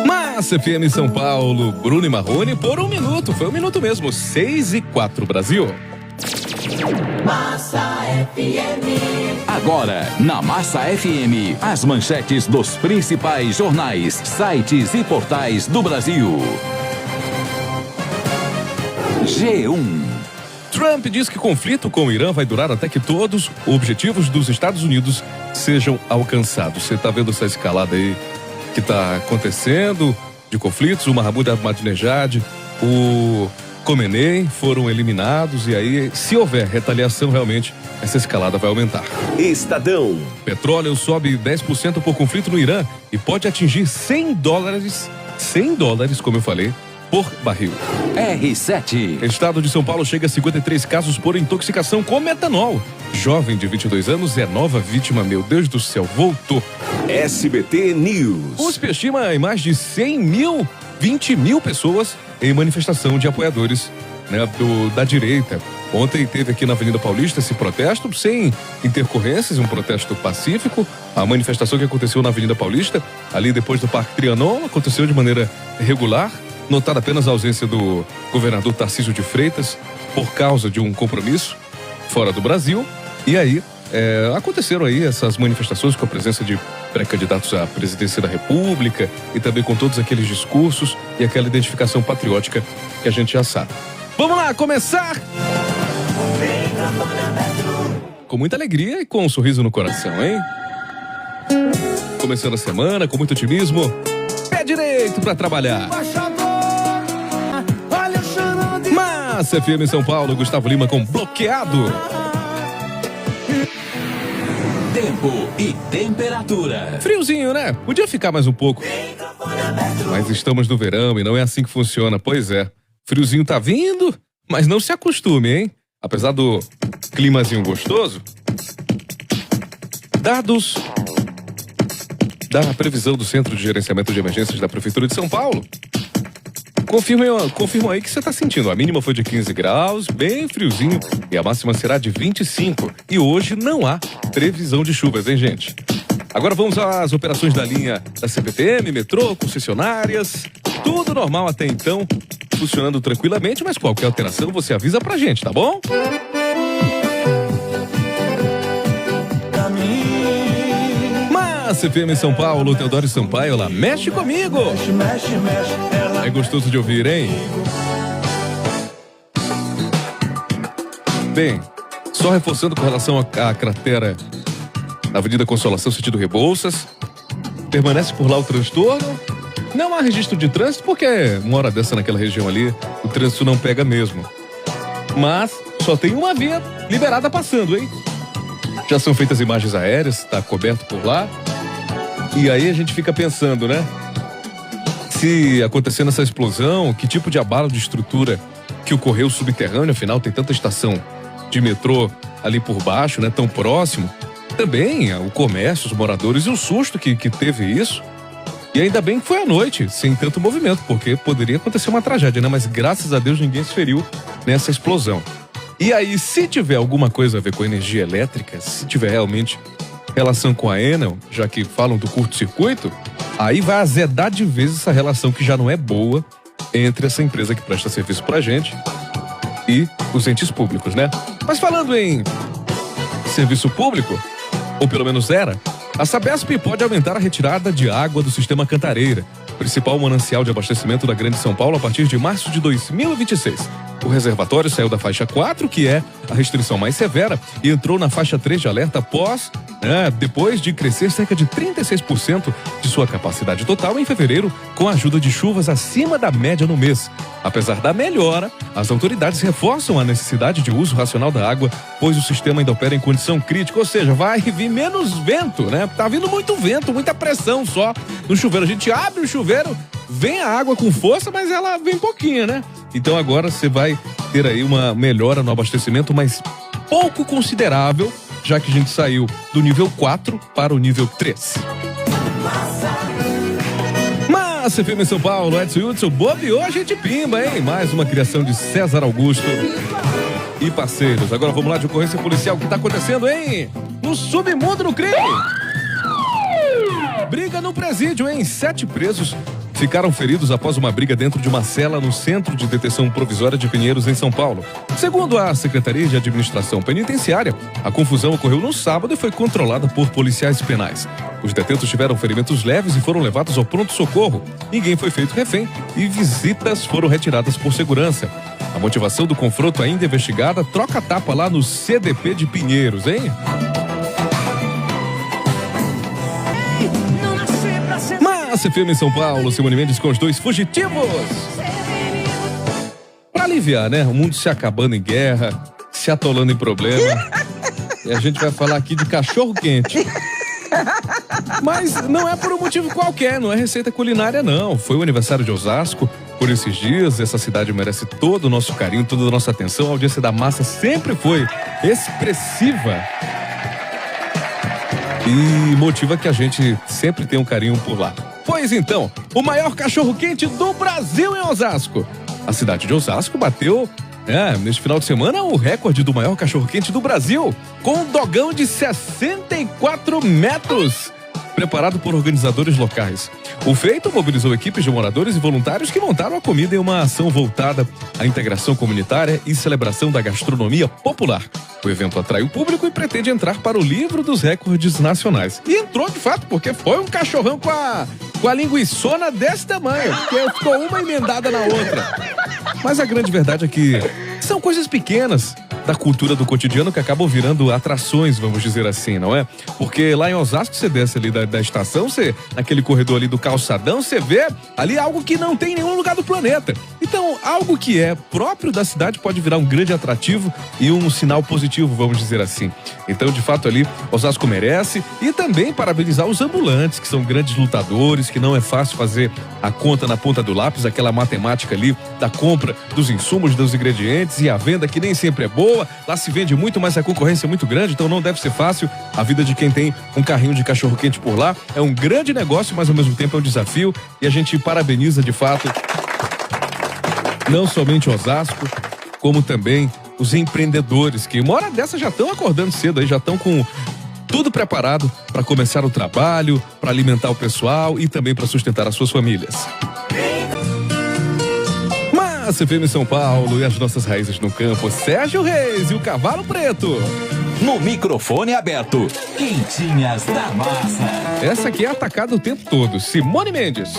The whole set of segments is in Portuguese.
Massa FM São Paulo, Bruno e Marrone por 1 minuto. Foi 1 minuto mesmo, 6:04 Brasil. Massa FM. Agora, na Massa FM, as manchetes dos principais jornais, sites e portais do Brasil. G1. Trump diz que conflito com o Irã vai durar até que todos os objetivos dos Estados Unidos sejam alcançados. Você tá vendo essa escalada aí que tá acontecendo de conflitos? O Mahmoud Ahmadinejad, o Khamenei foram eliminados e aí, se houver retaliação, realmente essa escalada vai aumentar. Estadão. Petróleo sobe 10% por conflito no Irã e pode atingir $100, como eu falei, por barril. R7. Estado de São Paulo chega a 53 casos por intoxicação com metanol. Jovem de 22 anos é nova vítima, meu Deus do céu, voltou. SBT News. USP estima em mais de 20 mil pessoas em manifestação de apoiadores, né, da direita. Ontem teve aqui na Avenida Paulista esse protesto, sem intercorrências, um protesto pacífico. A manifestação que aconteceu na Avenida Paulista, ali depois do Parque Trianon, aconteceu de maneira regular. Notada apenas a ausência do governador Tarcísio de Freitas por causa de um compromisso fora do Brasil. E aí, aconteceram aí essas manifestações com a presença de pré-candidatos à presidência da República e também com todos aqueles discursos e aquela identificação patriótica que a gente já sabe. Vamos lá, começar! Com muita alegria e com um sorriso no coração, hein? Começando a semana com muito otimismo. Pé direito pra trabalhar. Massa FM São Paulo, Gustavo Lima com Bloqueado. Tempo e temperatura. Friozinho, né? Podia ficar mais um pouco. Mas estamos no verão e não é assim que funciona. Pois é. Friozinho tá vindo, mas não se acostume, hein? Apesar do climazinho gostoso. Dados da previsão do Centro de Gerenciamento de Emergências da Prefeitura de São Paulo confirmam aí que você tá sentindo. A mínima foi de 15 graus, bem friozinho, e a máxima será de 25. E hoje não há previsão de chuvas, hein, gente? Agora vamos às operações da linha da CPTM, metrô, concessionárias. Tudo normal até então, funcionando tranquilamente, mas qualquer alteração você avisa pra gente, tá bom? Massa FM São Paulo, Teodoro Sampaio, lá, mexe comigo! É gostoso de ouvir, hein? Bem, só reforçando com relação à cratera na Avenida Consolação, sentido Rebouças. Permanece por lá o transtorno. Não há registro de trânsito, porque uma hora dessa naquela região ali, o trânsito não pega mesmo. Mas só tem uma via liberada passando, hein? Já são feitas imagens aéreas, está coberto por lá. E aí a gente fica pensando, né? Se acontecendo essa explosão, que tipo de abalo de estrutura que ocorreu subterrâneo, afinal tem tanta estação de metrô ali por baixo, né? Tão próximo. Também o comércio, os moradores e o susto que teve isso. E ainda bem que foi à noite, sem tanto movimento, porque poderia acontecer uma tragédia, né? Mas graças a Deus ninguém se feriu nessa explosão. E aí, se tiver alguma coisa a ver com energia elétrica, se tiver realmente relação com a Enel, já que falam do curto-circuito, aí vai azedar de vez essa relação que já não é boa entre essa empresa que presta serviço pra gente e os entes públicos, né? Mas falando em serviço público, ou pelo menos era, a Sabesp pode aumentar a retirada de água do sistema Cantareira, principal manancial de abastecimento da Grande São Paulo, a partir de março de 2026. O reservatório saiu da faixa 4, que é a restrição mais severa, e entrou na faixa 3 de alerta depois de crescer cerca de 36% de sua capacidade total em fevereiro, com a ajuda de chuvas acima da média no mês. Apesar da melhora, as autoridades reforçam a necessidade de uso racional da água, pois o sistema ainda opera em condição crítica, ou seja, vai vir menos vento, né? Tá vindo muito vento, muita pressão só no chuveiro. A gente abre o chuveiro, vem a água com força, mas ela vem pouquinho, né? Então agora você vai ter aí uma melhora no abastecimento, mas pouco considerável, já que a gente saiu do nível 4 para o nível 3. Massa FM São Paulo, Edson Hudson, bobeou, a gente pimba, hein? Mais uma criação de César Augusto e parceiros. Agora vamos lá de ocorrência policial. O que tá acontecendo, hein? No submundo do crime. Briga no presídio, hein? 7 presos ficaram feridos após uma briga dentro de uma cela no Centro de Detenção Provisória de Pinheiros, em São Paulo. Segundo a Secretaria de Administração Penitenciária, a confusão ocorreu no sábado e foi controlada por policiais penais. Os detentos tiveram ferimentos leves e foram levados ao pronto-socorro. Ninguém foi feito refém e visitas foram retiradas por segurança. A motivação do confronto ainda é investigada. Troca-tapa lá no CDP de Pinheiros, hein? Massa FM em São Paulo, Simone Mendes com os 2 fugitivos. Pra aliviar, né? O mundo se acabando em guerra, se atolando em problema. E a gente vai falar aqui de cachorro quente. Mas não é por um motivo qualquer, não é receita culinária, não. Foi o aniversário de Osasco. Por esses dias, essa cidade merece todo o nosso carinho, toda a nossa atenção. A audiência da massa sempre foi expressiva e motiva que a gente sempre tenha um carinho por lá. Pois então, o maior cachorro-quente do Brasil em Osasco. A cidade de Osasco bateu, neste final de semana, o recorde do maior cachorro-quente do Brasil, com um dogão de 64 metros, preparado por organizadores locais. O feito mobilizou equipes de moradores e voluntários que montaram a comida em uma ação voltada à integração comunitária e celebração da gastronomia popular. O evento atrai o público e pretende entrar para o livro dos recordes nacionais. E entrou de fato, porque foi um cachorrão com a linguiçona desse tamanho, porque ficou uma emendada na outra. Mas a grande verdade é que são coisas pequenas da cultura do cotidiano que acabam virando atrações, vamos dizer assim, não é? Porque lá em Osasco, você desce ali da estação, você, naquele corredor ali do calçadão, você vê ali algo que não tem em nenhum lugar do planeta. Então, algo que é próprio da cidade pode virar um grande atrativo e um sinal positivo, vamos dizer assim. Então, de fato, ali, Osasco merece, e também parabenizar os ambulantes, que são grandes lutadores, que não é fácil fazer a conta na ponta do lápis, aquela matemática ali da compra dos insumos, dos ingredientes e a venda que nem sempre é boa. Lá se vende muito, mas a concorrência é muito grande, então não deve ser fácil. A vida de quem tem um carrinho de cachorro-quente por lá é um grande negócio, mas ao mesmo tempo é um desafio, e a gente parabeniza de fato não somente Osasco, como também os empreendedores que uma hora dessa já estão acordando cedo aí, já estão com tudo preparado para começar o trabalho, para alimentar o pessoal e também para sustentar as suas famílias. Massa FM São Paulo e as nossas raízes no campo, Sérgio Reis e o Cavalo Preto. No microfone aberto, Quentinhas da Massa. Essa aqui é atacada o tempo todo, Simone Mendes.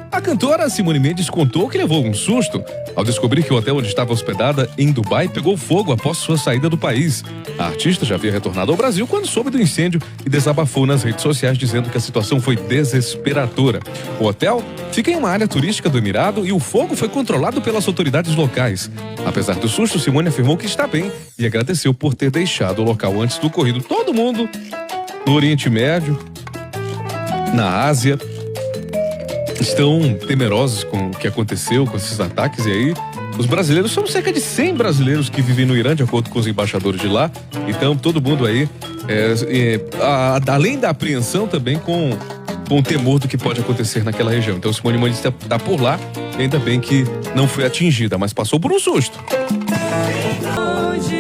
A cantora Simone Mendes contou que levou um susto ao descobrir que o hotel onde estava hospedada em Dubai pegou fogo após sua saída do país. A artista já havia retornado ao Brasil quando soube do incêndio e desabafou nas redes sociais dizendo que a situação foi desesperadora. O hotel fica em uma área turística do Emirado e o fogo foi controlado pelas autoridades locais. Apesar do susto, Simone afirmou que está bem e agradeceu por ter deixado o local antes do ocorrido. Todo mundo no Oriente Médio, na Ásia, estão temerosos com o que aconteceu, com esses ataques, e aí os brasileiros, são cerca de 100 brasileiros que vivem no Irã, de acordo com os embaixadores de lá. Então todo mundo aí, além da apreensão, também com o temor do que pode acontecer naquela região. Então Simone Mendes está por lá, e ainda bem que não foi atingida, mas passou por um susto.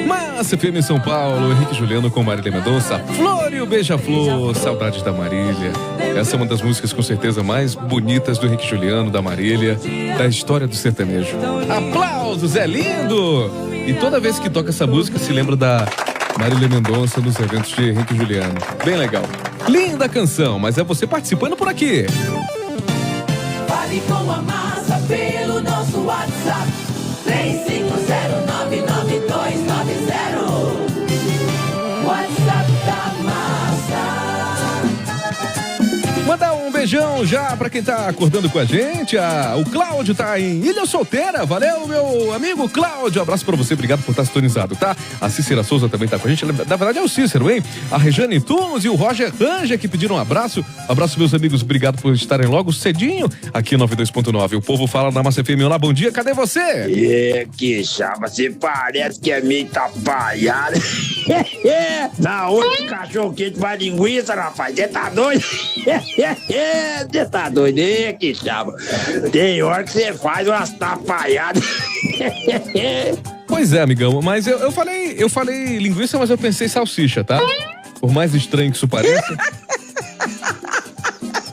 Massa FM em São Paulo, Henrique Juliano com Marília Mendonça, Flor e o Beija-Flor, Saudades da Marília. Essa é uma das músicas com certeza mais bonitas do Henrique Juliano, da Marília, da história do sertanejo. Aplausos, é lindo! E toda vez que toca essa música se lembra da Marília Mendonça nos eventos de Henrique Juliano. Bem legal. Linda canção, mas é você participando por aqui. Fale com a Massa pelo nosso WhatsApp 35099290. WhatsApp da Massa. Mandar um beijão já pra quem tá acordando com a gente. O Cláudio tá em Ilha Solteira. Valeu, meu amigo Cláudio. Abraço pra você, obrigado por estar sintonizado, tá? A Cícera Souza também tá com a gente. Na verdade é o Cícero, hein? A Rejane Tunes e o Roger Ranja que pediram um abraço. Abraço, meus amigos, obrigado por estarem logo cedinho aqui no 92.9. O povo fala na Massa FM. Olá, bom dia, cadê você? Que chama, você parece que é meio tapaiado. Na outra cachorro quente vai linguiça, rapaz, você tá doido? Você tá doido, que chama. Tem hora que você faz umas tapaiadas. Pois é, amigão, mas eu falei linguiça, mas eu pensei salsicha, tá? Por mais estranho que isso pareça.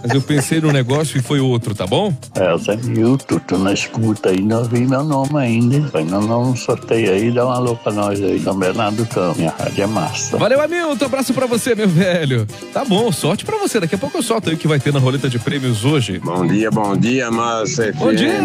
Mas eu pensei no negócio e foi outro, tá bom? Zé Milton, tô na escuta aí, não vi meu nome ainda. Vai no sorteio aí, dá um alô pra nós aí, São Bernardo do Campo. Minha rádio é massa. Valeu, Hamilton, abraço pra você, meu velho. Tá bom, sorte pra você. Daqui a pouco eu solto aí o que vai ter na roleta de prêmios hoje. Bom dia, Massa FM. Bom dia!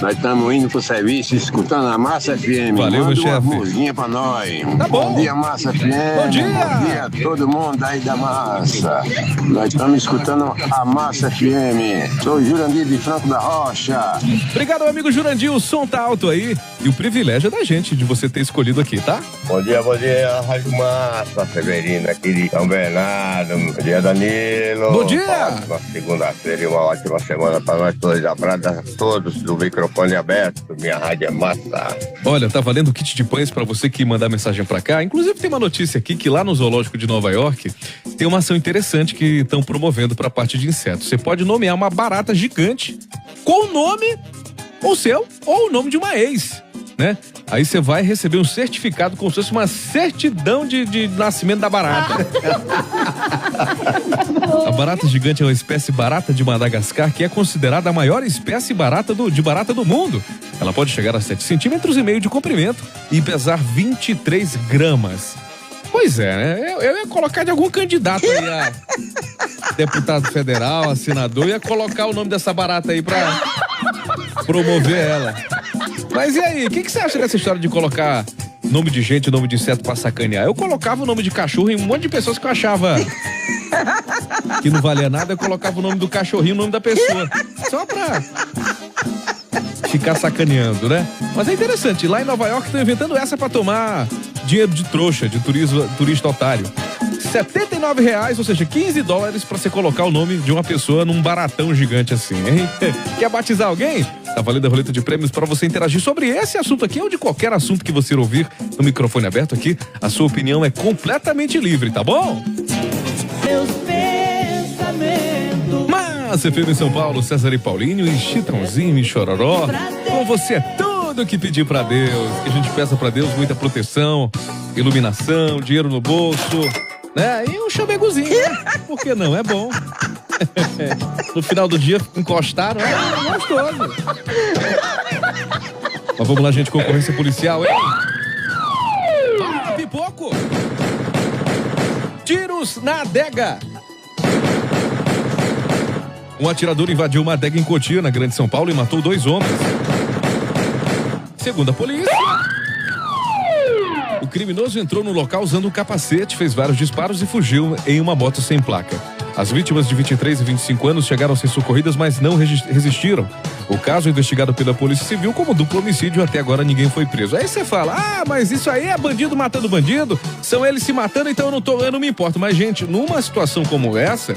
Nós estamos indo pro serviço, escutando a Massa FM. Valeu, meu Manda uma chefe. música pra nós. Tá bom. Bom dia, Massa FM. Bom dia. Bom dia a todo mundo aí da Massa. Nós estamos escutando a Massa FM. Sou o Jurandir de Franco da Rocha. Obrigado, meu amigo Jurandir. O som tá alto aí. E o privilégio é da gente de você ter escolhido aqui, tá? Bom dia, Rádio Massa, Severino aqui de São Bernardo. Bom dia, Danilo. Bom dia. Ótima segunda-feira e uma ótima semana para nós todos. Abraço a todos do microfone aberto. Minha rádio é massa. Olha, tá valendo o kit de pães pra você que mandar mensagem pra cá. Inclusive tem uma notícia aqui que lá no Zoológico de Nova York tem uma ação interessante que estão promovendo pra parte de insetos. Você pode nomear uma barata gigante com o nome ou seu ou o nome de uma ex, né? Aí você vai receber um certificado como se fosse uma certidão de nascimento da barata. A barata gigante é uma espécie barata de Madagascar que é considerada a maior espécie de barata do mundo. Ela pode chegar a 7,5 centímetros de comprimento e pesar 23 gramas. Pois é, né? Eu ia colocar de algum candidato aí a deputado federal, a senador, ia colocar o nome dessa barata aí pra promover ela. Mas e aí, o que você acha dessa história de colocar nome de gente, nome de inseto pra sacanear? Eu colocava o nome de cachorro em um monte de pessoas que eu achava que não valia nada, eu colocava o nome do cachorrinho, o nome da pessoa. Só pra ficar sacaneando, né? Mas é interessante, lá em Nova York estão inventando essa pra tomar dinheiro de trouxa, de turista otário. R$79, ou seja, $15 pra você colocar o nome de uma pessoa num baratão gigante assim, hein? Quer batizar alguém? Tá valendo a roleta de prêmios para você interagir sobre esse assunto aqui ou de qualquer assunto que você ouvir no microfone aberto aqui. A sua opinião é completamente livre, tá bom? Meus pensamentos. Massa FM em São Paulo, César e Paulinho e Chitãozinho e Chororó. Com você é tudo que pedir pra Deus. Que a gente peça pra Deus muita proteção, iluminação, dinheiro no bolso, né? E um chameguzinho, né? Por que não? É bom. No final do dia, encostaram, é gostoso. Mas vamos lá, gente, concorrência policial, hein? Pipoco! Tiros na adega! Um atirador invadiu uma adega em Cotia, na Grande São Paulo, e matou 2 homens. Segundo a polícia, o criminoso entrou no local usando um capacete, fez vários disparos e fugiu em uma moto sem placa. As vítimas de 23 e 25 anos chegaram a ser socorridas, mas não resistiram. O caso é investigado pela Polícia Civil como duplo homicídio, até agora ninguém foi preso. Aí você fala, mas isso aí é bandido matando bandido, são eles se matando, então eu não me importo. Mas, gente, numa situação como essa,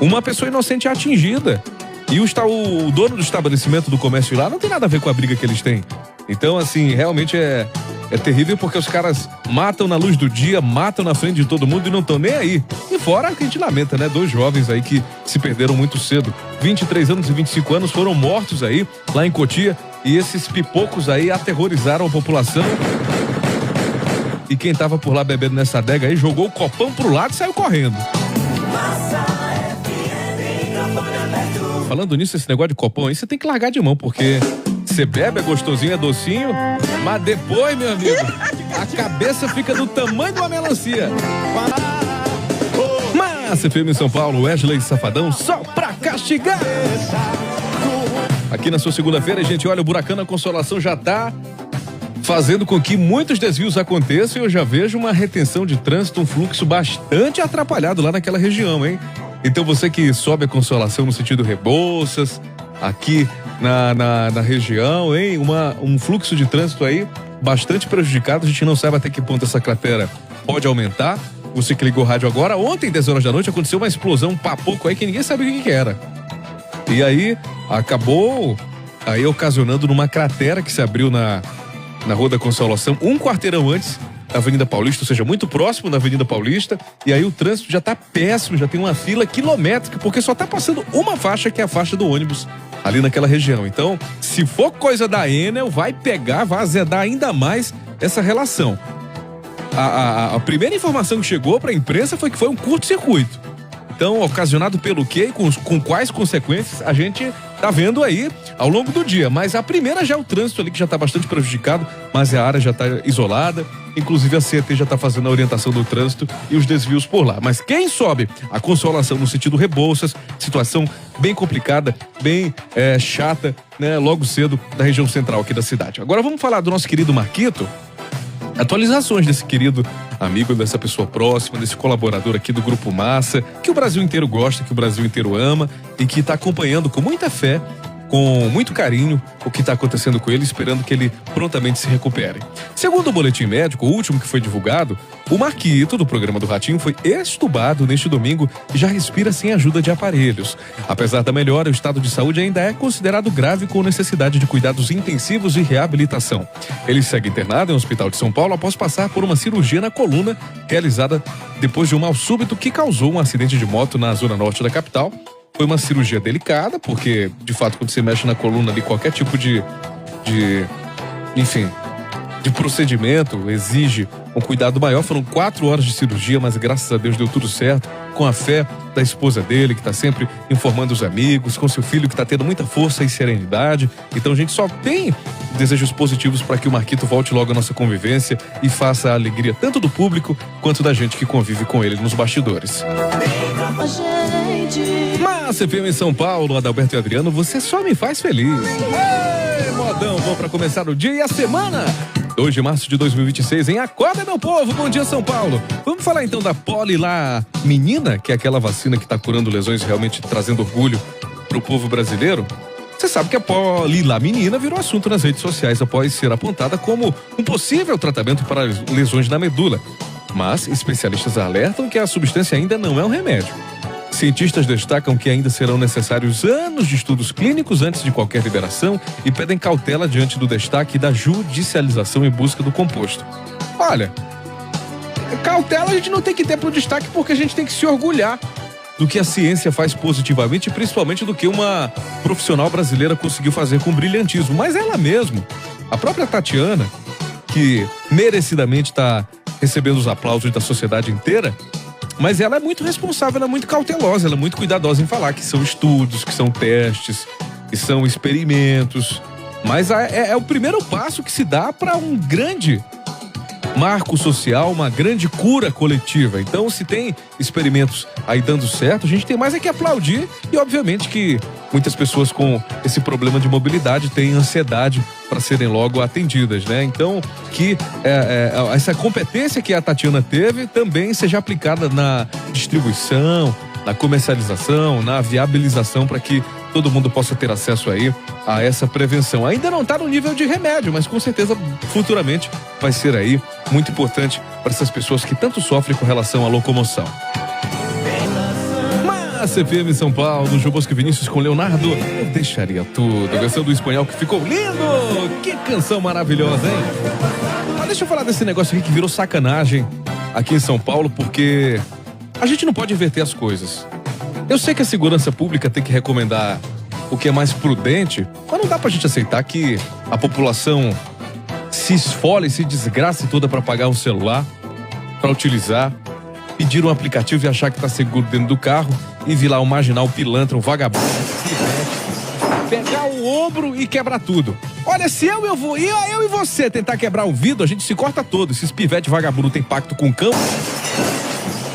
uma pessoa inocente é atingida. E o dono do estabelecimento do comércio lá não tem nada a ver com a briga que eles têm. Então, assim, realmente é terrível porque os caras matam na luz do dia, matam na frente de todo mundo e não estão nem aí. E fora que a gente lamenta, né? 2 jovens aí que se perderam muito cedo. 23 anos e 25 anos foram mortos aí, lá em Cotia. E esses pipocos aí aterrorizaram a população. E quem tava por lá bebendo nessa adega aí jogou o copão pro lado e saiu correndo. Falando nisso, esse negócio de copão aí, você tem que largar de mão, porque você bebe, é gostosinho, é docinho, mas depois, meu amigo, a cabeça fica do tamanho de uma melancia. Massa FM em São Paulo, Wesley Safadão, só pra castigar. Aqui na sua segunda-feira, gente, olha, o Buracão da Consolação já tá fazendo com que muitos desvios aconteçam e eu já vejo uma retenção de trânsito, um fluxo bastante atrapalhado lá naquela região, hein? Então você que sobe a Consolação no sentido Rebouças, aqui na região, hein? Um fluxo de trânsito aí bastante prejudicado. A gente não sabe até que ponto essa cratera pode aumentar. Você que ligou o rádio agora, ontem, 10 horas da noite, aconteceu uma explosão, um papoco aí que ninguém sabe o que era. E aí, acabou aí ocasionando numa cratera que se abriu na Rua da Consolação, um quarteirão antes da Avenida Paulista, ou seja, muito próximo da Avenida Paulista, e aí o trânsito já tá péssimo, já tem uma fila quilométrica, porque só tá passando uma faixa, que é a faixa do ônibus, ali naquela região. Então, se for coisa da Enel, vai azedar ainda mais essa relação. A primeira informação que chegou pra imprensa foi que foi um curto-circuito. Então, ocasionado pelo quê e com quais consequências a gente tá vendo aí ao longo do dia. Mas a primeira já é o trânsito ali, que já tá bastante prejudicado, mas a área já tá isolada. Inclusive a CET já tá fazendo a orientação do trânsito e os desvios por lá. Mas quem sobe a Consolação no sentido Rebouças, situação bem complicada, bem chata, né? Logo cedo da região central aqui da cidade. Agora vamos falar do nosso querido Marquito. Atualizações desse querido amigo, dessa pessoa próxima, desse colaborador aqui do Grupo Massa, que o Brasil inteiro gosta, que o Brasil inteiro ama e que está acompanhando com muita fé, com muito carinho, o que está acontecendo com ele, esperando que ele prontamente se recupere. Segundo o boletim médico, o último que foi divulgado, o Marquito, do programa do Ratinho, foi extubado neste domingo e já respira sem ajuda de aparelhos. Apesar da melhora, o estado de saúde ainda é considerado grave, com necessidade de cuidados intensivos e reabilitação. Ele segue internado em um hospital de São Paulo após passar por uma cirurgia na coluna, realizada depois de um mal súbito que causou um acidente de moto na zona norte da capital. Foi uma cirurgia delicada, porque, de fato, quando você mexe na coluna ali, qualquer tipo de procedimento exige um cuidado maior. Foram 4 horas de cirurgia, mas graças a Deus deu tudo certo, com a fé da esposa dele, que está sempre informando os amigos, com seu filho que está tendo muita força e serenidade. Então a gente só tem desejos positivos para que o Marquito volte logo à nossa convivência e faça a alegria tanto do público quanto da gente que convive com ele nos bastidores. Massa FM em São Paulo, Adalberto e Adriano, você só me faz feliz. Ei, modão, bom pra começar o dia e a semana. 2 de março de 2026, em Acorda, meu povo, bom dia, São Paulo. Vamos falar então da Polilaminina, que é aquela vacina que tá curando lesões, realmente trazendo orgulho pro povo brasileiro. Você sabe que a polilaminina virou assunto nas redes sociais após ser apontada como um possível tratamento para lesões na medula. Mas especialistas alertam que a substância ainda não é um remédio. Cientistas destacam que ainda serão necessários anos de estudos clínicos antes de qualquer liberação e pedem cautela diante do destaque da judicialização em busca do composto. Olha, cautela a gente não tem que ter pro destaque, porque a gente tem que se orgulhar do que a ciência faz positivamente e principalmente do que uma profissional brasileira conseguiu fazer com brilhantismo. Mas ela mesma, a própria Tatiana, que merecidamente está recebendo os aplausos da sociedade inteira, mas ela é muito responsável, ela é muito cautelosa, ela é muito cuidadosa em falar que são estudos, que são testes, que são experimentos. Mas é o primeiro passo que se dá para um grande marco social, uma grande cura coletiva. Então, se tem experimentos aí dando certo, a gente tem mais é que aplaudir. E obviamente que muitas pessoas com esse problema de mobilidade têm ansiedade para serem logo atendidas, né? Então, que essa competência que a Tatiana teve também seja aplicada na distribuição, na comercialização, na viabilização, para que todo mundo possa ter acesso aí a essa prevenção. Ainda não está no nível de remédio, mas com certeza futuramente vai ser aí muito importante para essas pessoas que tanto sofrem com relação à locomoção. Massa FM São Paulo, João Bosco e Vinícius com Leonardo, eu deixaria tudo. A versão do espanhol que ficou lindo! Que canção maravilhosa, hein? Mas deixa eu falar desse negócio aqui que virou sacanagem aqui em São Paulo, porque a gente não pode inverter as coisas. Eu sei que a segurança pública tem que recomendar o que é mais prudente, mas não dá pra gente aceitar que a população se esfole, se desgrace toda pra pagar um celular, pra utilizar, pedir um aplicativo e achar que tá seguro dentro do carro e vir lá um marginal, pilantra, um vagabundo, pegar o ombro e quebrar tudo. Olha, se eu e você tentar quebrar o vidro, a gente se corta todo. Esses pivete vagabundo tem pacto com o cão,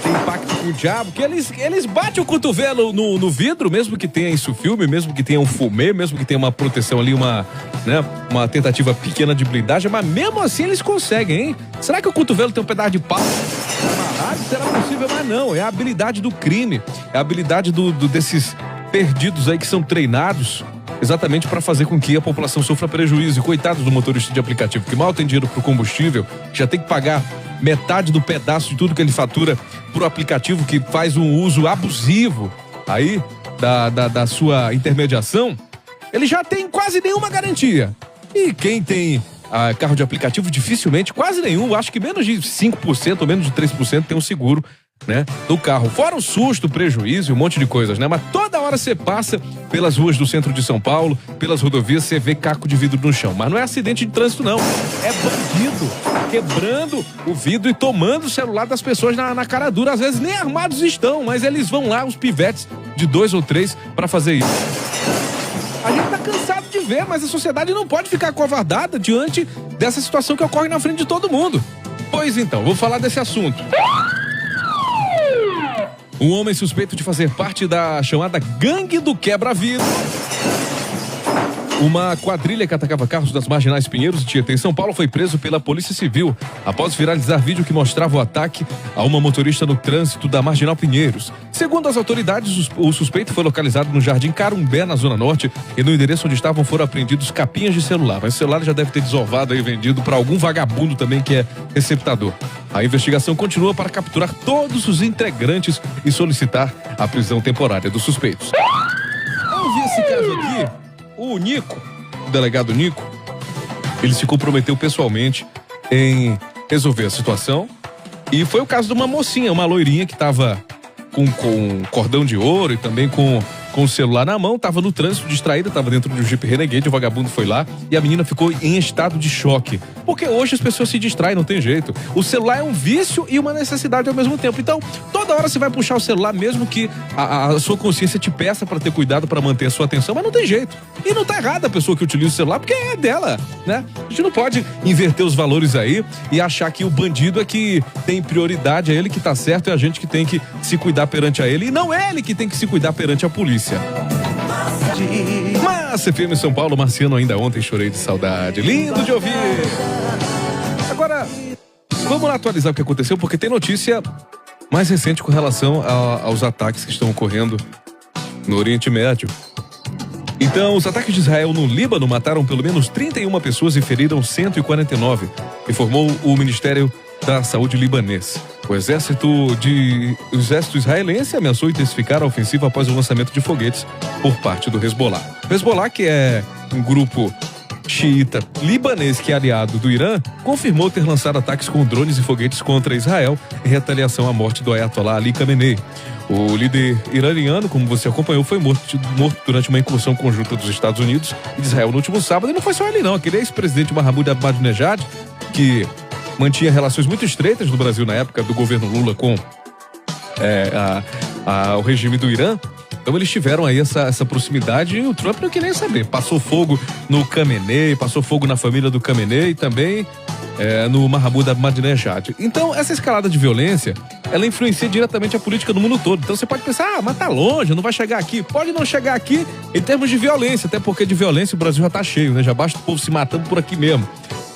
tem pacto com o diabo, que eles batem o cotovelo no vidro, mesmo que tenha isso filme, mesmo que tenha um fumê, mesmo que tenha uma proteção ali, uma uma tentativa pequena de blindagem, mas mesmo assim eles conseguem, hein? Será que o cotovelo tem um pedaço de pau amarrado? Será possível? Mas não, é a habilidade do crime, é a habilidade desses perdidos aí que são treinados exatamente para fazer com que a população sofra prejuízo. E coitado do motorista de aplicativo, que mal tem dinheiro pro combustível, que já tem que pagar metade do pedaço de tudo que ele fatura pro aplicativo, que faz um uso abusivo aí da sua intermediação. Ele já tem quase nenhuma garantia. E quem tem carro de aplicativo, dificilmente, quase nenhum, acho que menos de 5% ou menos de 3% tem um seguro, né, do carro. Fora o susto, o prejuízo e um monte de coisas, né? Mas toda hora você passa pelas ruas do centro de São Paulo, pelas rodovias, você vê caco de vidro no chão. Mas não é acidente de trânsito, não. É bandido quebrando o vidro e tomando o celular das pessoas na cara dura. Às vezes nem armados estão, mas eles vão lá, os pivetes de 2 ou 3, para fazer isso. A gente tá cansado de ver, mas a sociedade não pode ficar acovardada diante dessa situação que ocorre na frente de todo mundo. Pois então, vou falar desse assunto. Um homem suspeito de fazer parte da chamada Gangue do Quebra-Vidro, uma quadrilha que atacava carros das Marginais Pinheiros e Tietê em São Paulo, foi preso pela Polícia Civil após viralizar vídeo que mostrava o ataque a uma motorista no trânsito da Marginal Pinheiros. Segundo as autoridades, o suspeito foi localizado no Jardim Carumbé, na Zona Norte, e no endereço onde estavam foram apreendidos capinhas de celular. Mas o celular já deve ter desovado e vendido para algum vagabundo também que é receptador. A investigação continua para capturar todos os integrantes e solicitar a prisão temporária dos suspeitos. Eu vi esse caso aqui. O Nico, o delegado Nico, ele se comprometeu pessoalmente em resolver a situação. E foi o caso de uma mocinha, uma loirinha que estava com cordão de ouro e também com o celular na mão, estava no trânsito distraída, estava dentro de um Jeep Renegade, o vagabundo foi lá e a menina ficou em estado de choque. Porque hoje as pessoas se distraem, não tem jeito. O celular é um vício e uma necessidade ao mesmo tempo. Então, toda hora você vai puxar o celular, mesmo que a sua consciência te peça para ter cuidado, para manter a sua atenção, mas não tem jeito. E não tá errada a pessoa que utiliza o celular, porque é dela, né? A gente não pode inverter os valores aí e achar que o bandido é que tem prioridade, é ele que tá certo, é a gente que tem que se cuidar perante a ele, e não é ele que tem que se cuidar perante a polícia. Massa FM São Paulo, Marciano, ainda ontem chorei de saudade. Lindo de ouvir. Agora, vamos lá atualizar o que aconteceu, porque tem notícia mais recente com relação aos ataques que estão ocorrendo no Oriente Médio. Então, os ataques de Israel no Líbano mataram pelo menos 31 pessoas e feriram 149, informou o Ministério da Saúde libanês. O exército israelense ameaçou intensificar a ofensiva após o lançamento de foguetes por parte do Hezbollah. O Hezbollah, que é um grupo xiita libanês que é aliado do Irã, confirmou ter lançado ataques com drones e foguetes contra Israel em retaliação à morte do Ayatollah Ali Khamenei. O líder iraniano, como você acompanhou, foi morto durante uma incursão conjunta dos Estados Unidos e de Israel no último sábado. E não foi só ele não, aquele ex-presidente Mahmoud Ahmadinejad, que mantinha relações muito estreitas no Brasil na época do governo Lula com o regime do Irã. Então eles tiveram aí essa proximidade e o Trump não queria nem saber. Passou fogo no Khamenei, passou fogo na família do Khamenei e também no Mahmoud Ahmadinejad. Então essa escalada de violência, ela influencia diretamente a política no mundo todo. Então você pode pensar, mas tá longe, não vai chegar aqui. Pode não chegar aqui em termos de violência, até porque de violência o Brasil já tá cheio, né? Já basta o povo se matando por aqui mesmo.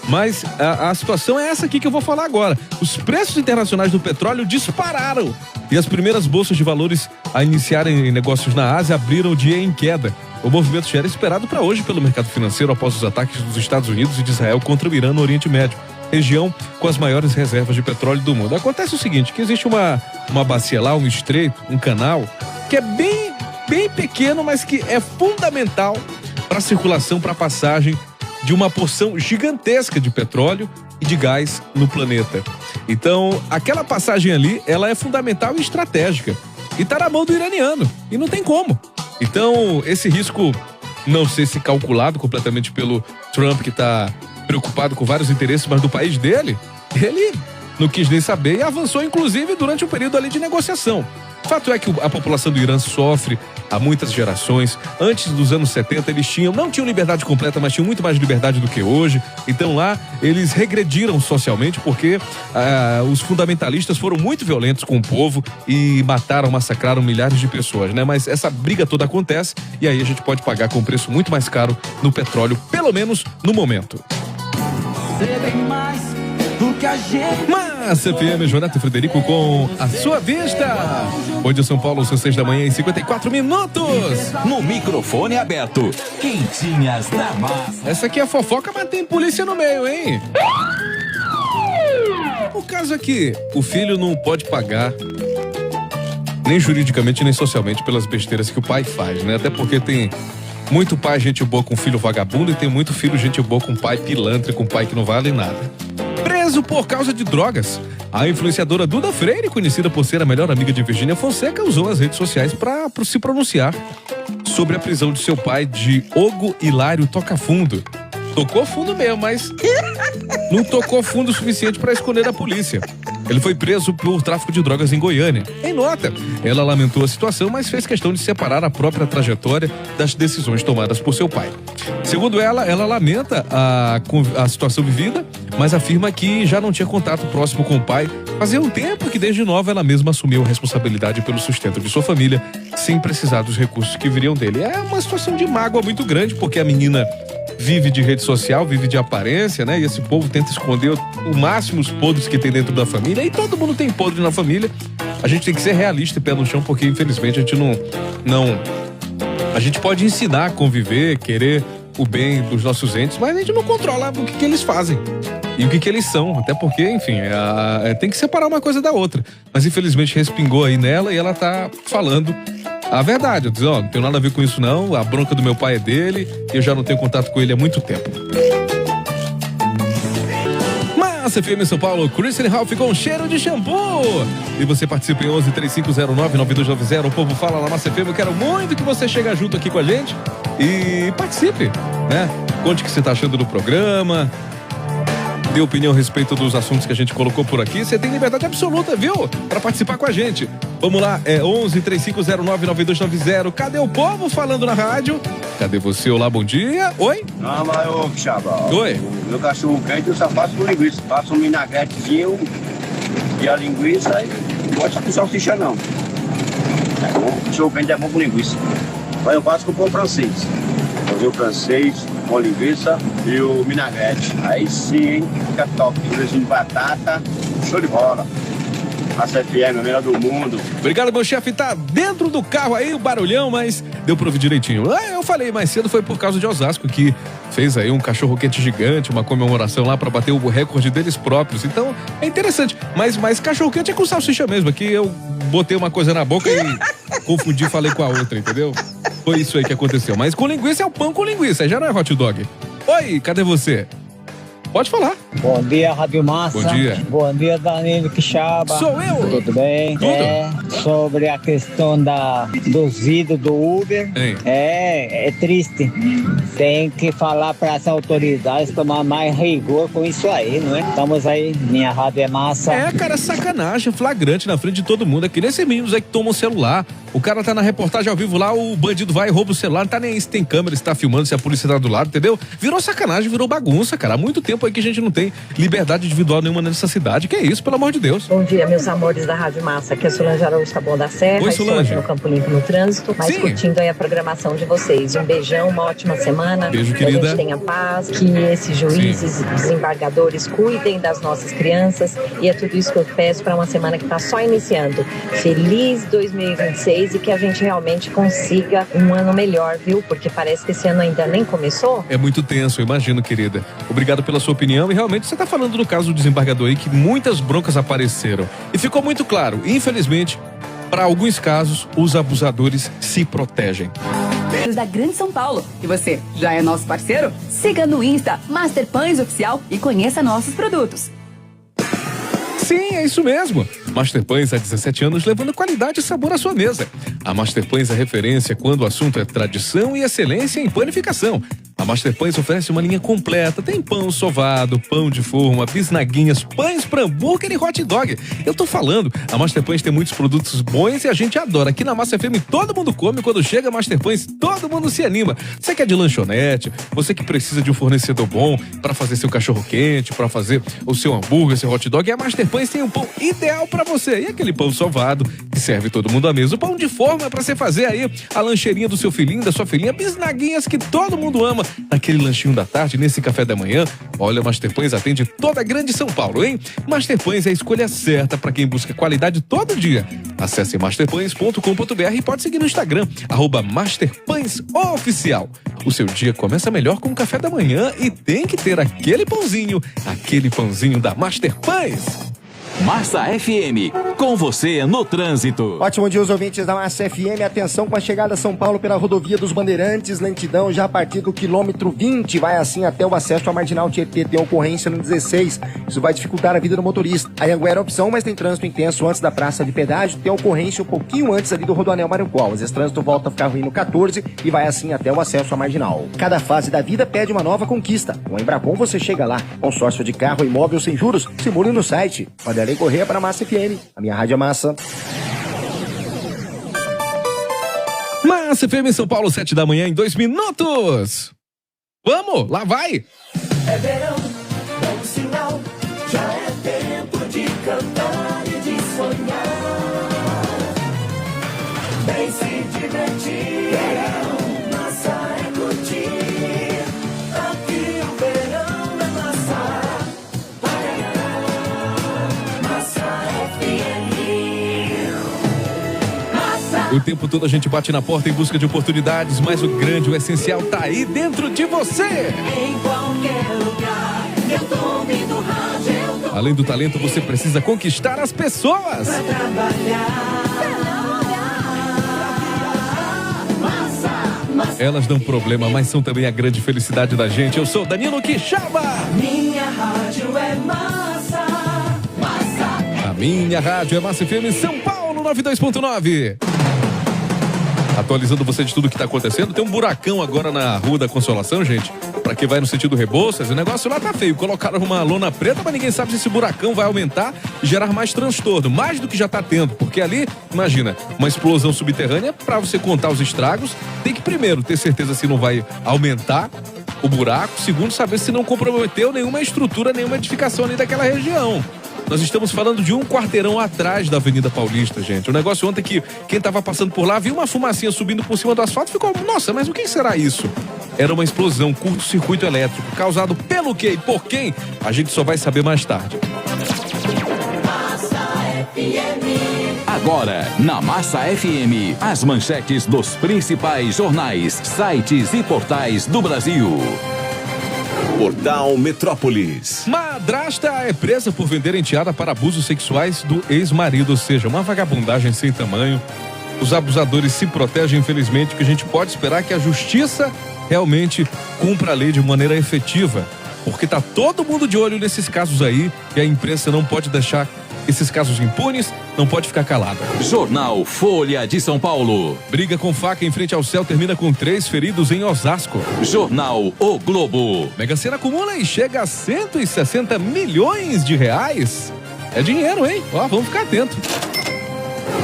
Mas a situação é essa aqui que eu vou falar agora. Os preços internacionais do petróleo dispararam e as primeiras bolsas de valores a iniciarem negócios na Ásia abriram o dia em queda. O movimento já era esperado para hoje pelo mercado financeiro após os ataques dos Estados Unidos e de Israel contra o Irã no Oriente Médio, região com as maiores reservas de petróleo do mundo. Acontece o seguinte, que existe uma bacia lá, um estreito, um canal, que é bem pequeno, mas que é fundamental para a circulação, para a passagem de uma porção gigantesca de petróleo e de gás no planeta. Então, aquela passagem ali, ela é fundamental e estratégica. E tá na mão do iraniano. E não tem como. Então, esse risco, não sei se calculado completamente pelo Trump, que tá preocupado com vários interesses, mas do país dele, ele não quis nem saber e avançou, inclusive, durante um período ali de negociação. Fato é que a população do Irã sofre há muitas gerações. Antes dos anos 70 eles não tinham liberdade completa, mas tinham muito mais liberdade do que hoje. Então lá eles regrediram socialmente porque os fundamentalistas foram muito violentos com o povo e massacraram milhares de pessoas, né? Mas essa briga toda acontece e aí a gente pode pagar com um preço muito mais caro no petróleo, pelo menos no momento. Massa FM, Jonathan Frederico com a sua vista. Hoje em São Paulo, são 6 da manhã e 54 minutos. No microfone aberto, quentinhas da massa. Essa aqui é fofoca, mas tem polícia no meio, hein? O caso é que o filho não pode pagar, nem juridicamente, nem socialmente, pelas besteiras que o pai faz, né? Até porque tem muito pai gente boa com filho vagabundo e tem muito filho gente boa com pai pilantra, com pai que não vale nada. Preso por causa de drogas. A influenciadora Duda Freire, conhecida por ser a melhor amiga de Virgínia Fonseca, usou as redes sociais para se pronunciar sobre a prisão de seu pai, Diogo Hilário Tocafundo. Tocou fundo mesmo, mas não tocou fundo o suficiente para esconder a polícia. Ele foi preso por tráfico de drogas em Goiânia. Em nota, ela lamentou a situação, mas fez questão de separar a própria trajetória das decisões tomadas por seu pai. Segundo ela lamenta a situação vivida, mas afirma que já não tinha contato próximo com o pai. Fazia um tempo que desde nova ela mesma assumiu a responsabilidade pelo sustento de sua família, sem precisar dos recursos que viriam dele. É uma situação de mágoa muito grande, porque a menina vive de rede social, vive de aparência, né? E esse povo tenta esconder o máximo os podres que tem dentro da família. E todo mundo tem podre na família. A gente tem que ser realista e pé no chão, porque infelizmente a gente não... A gente pode ensinar a conviver, querer o bem dos nossos entes, mas a gente não controla o que eles fazem e o que eles são. Até porque, enfim, tem que separar uma coisa da outra. Mas infelizmente respingou aí nela e ela tá falando a verdade. Eu disse, não tenho nada a ver com isso não, a bronca do meu pai é dele, eu já não tenho contato com ele há muito tempo. Massa FM São Paulo, Christian Ralph com cheiro de shampoo. E você participa em 11-3509-9290. O povo fala na Massa FM. Eu quero muito que você chegue junto aqui com a gente e participe, né? Conte o que você tá achando do programa, dê opinião a respeito dos assuntos que a gente colocou por aqui. Você tem liberdade absoluta, viu? Para participar com a gente. Vamos lá, 11-3509-9290. Cadê o povo falando na rádio? Cadê você? Olá, bom dia. Oi? Ah, mas ô, Xabá. Oi? Meu cachorro quente eu só faço com linguiça. Faço um vinagretezinho e a linguiça e não gosto com salsicha não. É bom, o cachorro quente é bom com linguiça. Mas eu faço com o pão francês. Fazer o francês com linguiça e o vinagrete. Aí sim, hein? Fica top. Purêzinho de batata, show de bola. Massa FM, a melhor do mundo. Obrigado, meu chefe. Tá dentro do carro aí, o barulhão, mas deu pra ouvir direitinho. Eu falei mais cedo, foi por causa de Osasco, que fez aí um cachorro-quente gigante, uma comemoração lá pra bater o recorde deles próprios. Então, é interessante. Mas cachorro-quente é com salsicha mesmo. Aqui eu botei uma coisa na boca e confundi e falei com a outra, entendeu? Foi isso aí que aconteceu. Mas com linguiça é o pão com linguiça, já não é hot dog. Oi, cadê você? Pode falar. Bom dia, Rádio Massa. Bom dia. Bom dia, Danilo Quixaba. Sou eu. Tudo bem? Tudo. Sobre a questão dos vídeos do Uber. Hein? É triste. Tem que falar para as autoridades tomar mais rigor com isso aí, não é? Estamos aí, minha Rádio é Massa. Cara, sacanagem, flagrante na frente de todo mundo. É que nem esses meninos aí que tomam o celular. O cara tá na reportagem ao vivo lá, o bandido vai e rouba o celular, não tá nem aí se tem câmera, se tá filmando, se a polícia tá do lado, entendeu? Virou sacanagem, virou bagunça, cara. Há muito tempo aí que a gente não tem liberdade individual nenhuma nessa cidade. Que é isso, pelo amor de Deus. Bom dia, meus amores da Rádio Massa. Aqui é Solange Araújo, Taboão da Serra. Oi, Solange. Estou no Campo Limpo no trânsito, mas Sim. curtindo aí a programação de vocês. Um beijão, uma ótima semana. Beijo, que a querida. gente tenha paz, que esses juízes, desembargadores cuidem das nossas crianças, e é tudo isso que eu peço para uma semana que está só iniciando. Feliz 2026 e que a gente realmente consiga um ano melhor, viu? Porque parece que esse ano ainda nem começou. É muito tenso, eu imagino, querida. Obrigado pela sua opinião. E realmente você tá falando do caso do desembargador aí, que muitas broncas apareceram. E ficou muito claro, infelizmente, para alguns casos, os abusadores se protegem. Da Grande São Paulo. E você, já é nosso parceiro? Siga no Insta, Master Pães Oficial, e conheça nossos produtos. Sim, é isso mesmo. Master Pães há 17 anos levando qualidade e sabor à sua mesa. A Master Pães é referência quando o assunto é tradição e excelência em panificação. A Master Pães oferece uma linha completa. Tem pão sovado, pão de forma, bisnaguinhas, pães para hambúrguer e hot dog. Eu tô falando, a Master Pães tem muitos produtos bons e a gente adora. Aqui na Massa FM todo mundo come, quando chega a Master Pães todo mundo se anima. Você que é de lanchonete, você que precisa de um fornecedor bom para fazer seu cachorro quente, para fazer o seu hambúrguer, seu hot dog, a Master Pães tem um pão ideal para você. E aquele pão sovado que serve todo mundo à mesa. O pão de forma é para você fazer aí a lancheirinha do seu filhinho, da sua filhinha, bisnaguinhas que todo mundo ama. Naquele lanchinho da tarde, nesse café da manhã. Olha, Master Pães atende toda a grande São Paulo, hein? Master Pães é a escolha certa para quem busca qualidade todo dia. Acesse masterpães.com.br e pode seguir no Instagram, @masterpãesoficial. O seu dia começa melhor com o café da manhã e tem que ter aquele pãozinho da Master Pães. Massa FM, com você no trânsito. Ótimo dia, os ouvintes da Massa FM. Atenção com a chegada a São Paulo pela rodovia dos Bandeirantes. Lentidão já a partir do quilômetro 20. Vai assim até o acesso à Marginal Tietê. Tem ocorrência no 16. Isso vai dificultar a vida do motorista. A Anhanguera é opção, mas tem trânsito intenso antes da praça de pedágio. Tem ocorrência um pouquinho antes ali do Rodoanel Mário Covas. Esse trânsito volta a ficar ruim no 14 e vai assim até o acesso à Marginal. Cada fase da vida pede uma nova conquista. Com a Embracon você chega lá. Consórcio de carro e imóvel sem juros. Simule no site. Vanderlei Correia para a Massa FM. A minha rádio é Massa. Massa FM em São Paulo, 7 da manhã, em 2 minutos. Vamos, lá vai. É verão, é um sinal. Já é tempo de cantar e de sonhar. Vem se divertir. Verão, Massa é curtir. Aqui o verão é Massa. O tempo todo a gente bate na porta em busca de oportunidades, mas o grande, o essencial tá aí dentro de você. Em qualquer lugar, eu tô ouvindo rádio. Além do talento, você precisa conquistar as pessoas. Pra trabalhar. Elas dão problema, mas são também a grande felicidade da gente. Eu sou Danilo Quixaba. Minha rádio é Massa. Massa. A minha rádio é Massa FM São Paulo 92.9. Atualizando você de tudo que tá acontecendo. Tem um buracão agora na Rua da Consolação, gente. Pra quem vai no sentido Rebouças, o negócio lá tá feio. Colocaram uma lona preta, mas ninguém sabe se esse buracão vai aumentar e gerar mais transtorno. Mais do que já tá tendo. Porque ali, imagina, uma explosão subterrânea, pra você contar os estragos, tem que primeiro ter certeza se não vai aumentar o buraco. Segundo, saber se não comprometeu nenhuma estrutura, nenhuma edificação ali daquela região. Nós estamos falando de um quarteirão atrás da Avenida Paulista, gente. O negócio ontem que quem tava passando por lá viu uma fumacinha subindo por cima do asfalto e ficou, nossa, mas o que será isso? Era uma explosão, curto-circuito elétrico, causado pelo quê e por quem? A gente só vai saber mais tarde. Agora, na Massa FM, as manchetes dos principais jornais, sites e portais do Brasil. Portal Metrópolis. Madrasta é presa por vender enteada para abusos sexuais do ex-marido, ou seja, uma vagabundagem sem tamanho. Os abusadores se protegem, infelizmente, que a gente pode esperar que a justiça realmente cumpra a lei de maneira efetiva, porque tá todo mundo de olho nesses casos aí e a imprensa não pode deixar esses casos impunes, não pode ficar calada. Jornal Folha de São Paulo. Briga com faca em frente ao céu termina com 3 feridos em Osasco. Jornal O Globo. Mega Sena acumula e chega a 160 milhões de reais. É dinheiro, hein? Ó, vamos ficar atento.